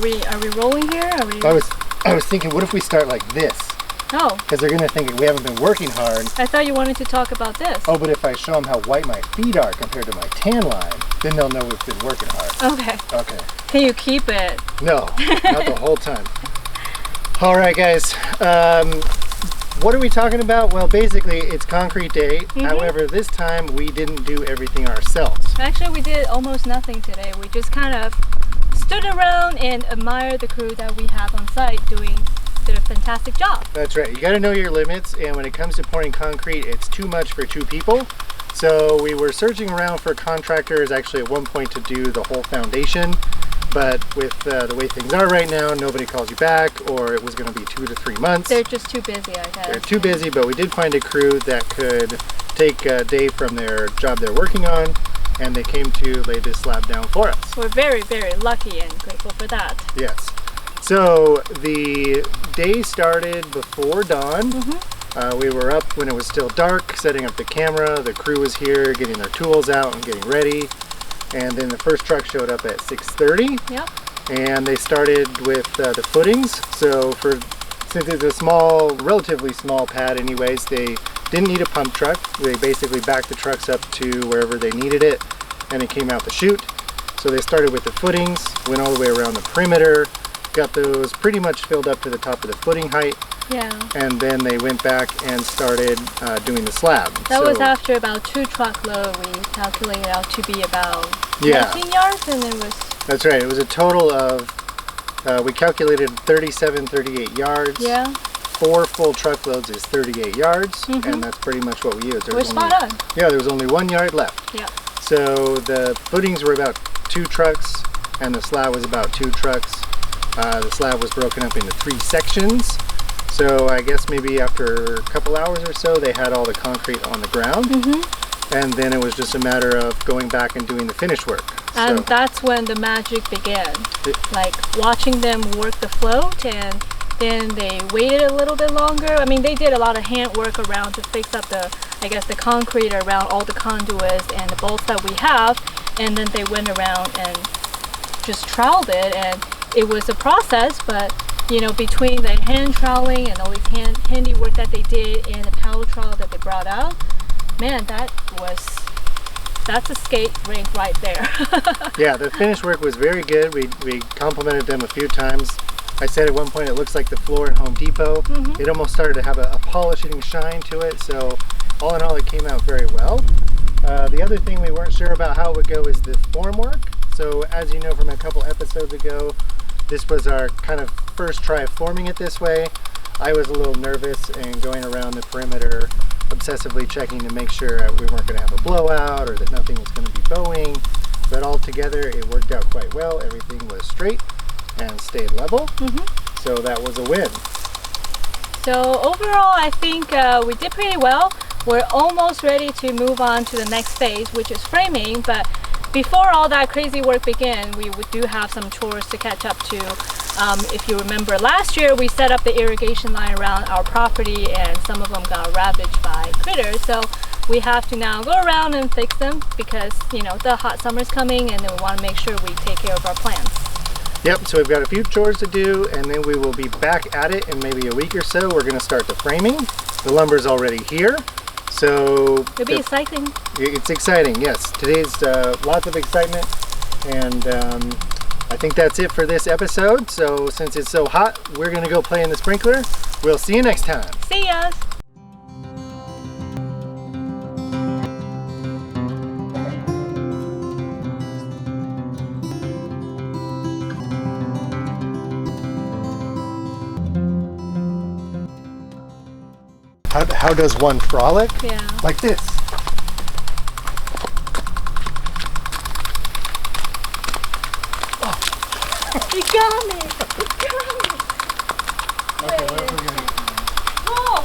Are we rolling here? I was thinking, what if we start like this? Oh. Because they're going to think we haven't been working hard. I thought you wanted to talk about this. Oh, but if I show them how white my feet are compared to my tan line, then they'll know we've been working hard. Okay. Okay. Can you keep it? No, not the whole time. All right, guys. What are we talking about? Well, basically, it's concrete day. However, this time we didn't do everything ourselves. Actually, we did almost nothing today. We just kind of stood around and admired the crew that we have on site did a fantastic job. That's right. You got to know your limits, and when it comes to pouring concrete, it's too much for two people. So we were searching around for contractors actually at one point to do the whole foundation, but with the way things are right now, nobody calls you back, or it was going to be 2 to 3 months. They're just too busy, I guess. They're too busy, but we did find a crew that could take a day from their job they're working on, and they came to lay this slab down for us. We're very, very lucky and grateful for that. Yes. So the day started before dawn. We were up when it was still dark, setting up the camera. The crew was here, getting their tools out and getting ready. And then the first truck showed up at 6:30. Yep. And they started with the footings. So since it's a small, relatively small pad anyways, they didn't need a pump truck. They basically backed the trucks up to wherever they needed it, and it came out the chute. So they started with the footings, went all the way around the perimeter, got those pretty much filled up to the top of the footing height. Yeah. And then they went back and started doing the slab. That was after about 2 truckload. We calculated out to be about 19 yards, and it was... That's right. It was a total of, we calculated 38 yards. Yeah. 4 full truckloads is 38 yards, and that's pretty much what we used. We're spot on. Yeah, there was only 1 yard left. Yeah. So the footings were about 2 trucks, and the slab was about 2 trucks. The slab was broken up into 3 sections. So I guess maybe after a couple hours or so, they had all the concrete on the ground. And then it was just a matter of going back and doing the finish work. And that's when the magic began. Like watching them work the float, and then they waited a little bit longer. I mean, they did a lot of hand work around to fix up the concrete around all the conduits and the bolts that we have. And then they went around and just troweled it, and it was a process, but you know, between the hand troweling and all these handy work that they did and the power trowel that they brought out, man, that's a skate rink right there. Yeah, the finish work was very good. We complimented them a few times. I said at one point it looks like the floor in Home Depot. It almost started to have a polishing shine to it, so all in all it came out very well. The other thing we weren't sure about how it would go is the form work. So as you know from a couple episodes ago, this was our kind of first try of forming it this way. I was a little nervous and going around the perimeter, obsessively checking to make sure we weren't going to have a blowout or that nothing was going to be bowing. But altogether, it worked out quite well. Everything was straight and stayed level. So that was a win. So overall, I think we did pretty well. We're almost ready to move on to the next phase, which is framing. But before all that crazy work began, we do have some chores to catch up to. If you remember last year, we set up the irrigation line around our property, and some of them got ravaged by critters. So we have to now go around and fix them because, you know, the hot summer's coming, and then we want to make sure we take care of our plants. Yep, so we've got a few chores to do, and then we will be back at it in maybe a week or so. We're going to start the framing. The lumber's already here. So it'll be exciting. It's exciting, yes. Today's lots of excitement, and I think that's it for this episode. So since it's so hot, we're gonna go play in the sprinkler. We'll see you next time. See ya. How does one frolic? Yeah. Like this. You got me! You got me! Okay, what are we gonna do? Oh!